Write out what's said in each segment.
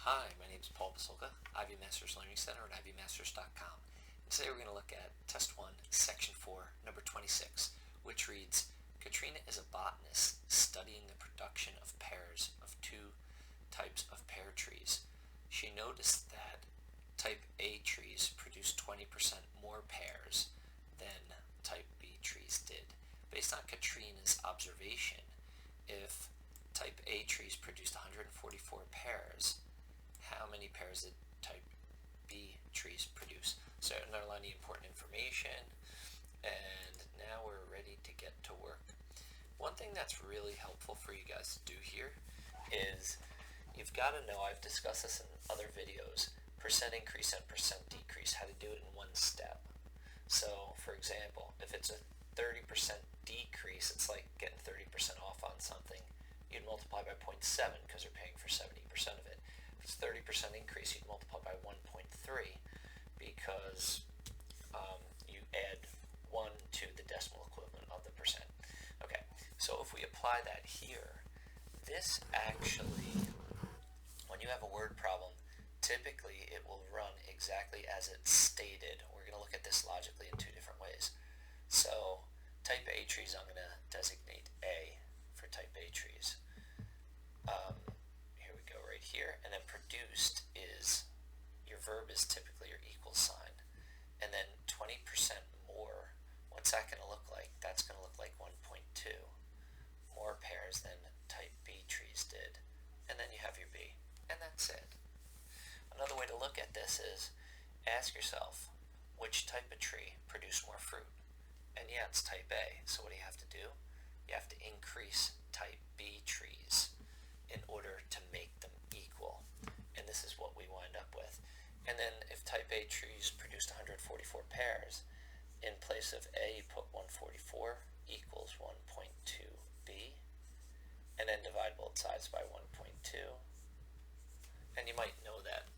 Hi, my name is Paul Basolka, Ivy Masters Learning Center at ivymasters.com. And today we're going to look at Test 1, Section 4, number 26, which reads, Katrina is a botanist studying the production of pairs of two types of pear trees. She noticed that type A trees produce 20% more pears than type B trees did. Based on Katrina's observation, if type A trees produced 144 pears, how many pairs did type B trees produce? So underlining important information, and now we're ready to get to work. One thing that's really helpful for you guys to do here is you've got to know, I've discussed this in other videos, percent increase and percent decrease, how to do it in one step. So for example, if it's a 30% decrease, it's like getting 30% off on something. You'd multiply by 0.7 because you're paying for 70% of it. If it's 30% increase, you'd multiply by 1.3 because you add 1 to the decimal equivalent of the percent. Okay, so if we apply that here, this actually, when you have a word problem, typically it will run exactly as it's stated. We're going to look at this logically in two different ways. So type A trees, I'm going to designate A for type A trees. Here we go right here. And then produced is, your verb is typically your equal sign. And then 20% more, what's that going to look like? That's going to look like 1.2. More pairs than type B trees did. And then you have your B. And that's it. Another way to look at this is, ask yourself, which type of tree produced more fruit? And yeah, it's type A. So what do you have to do? You have to increase type B trees in order to make them equal. And this is what we wind up with. And then if type A trees produced 144 pairs, in place of A, you put 144 equals 1.2B, and then divide both sides by 1.2. And you might know that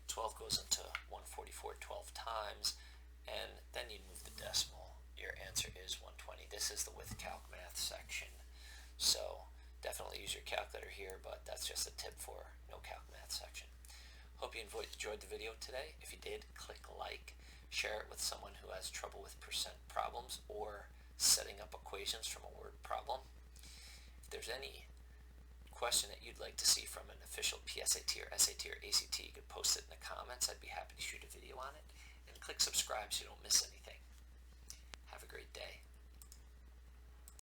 12 goes into 144 12 times, and then you move the decimal. Your answer is 120. This is the with calc math section. So definitely use your calculator here, but that's just a tip for no calc math section. Hope you enjoyed the video today. If you did, click like, share it with someone who has trouble with percent problems or setting up equations from a word problem. If there's any question that you'd like to see from an official PSAT or SAT or ACT, you could post it in the comments. I'd be happy to shoot a video on it. And click subscribe so you don't miss anything. Have a great day.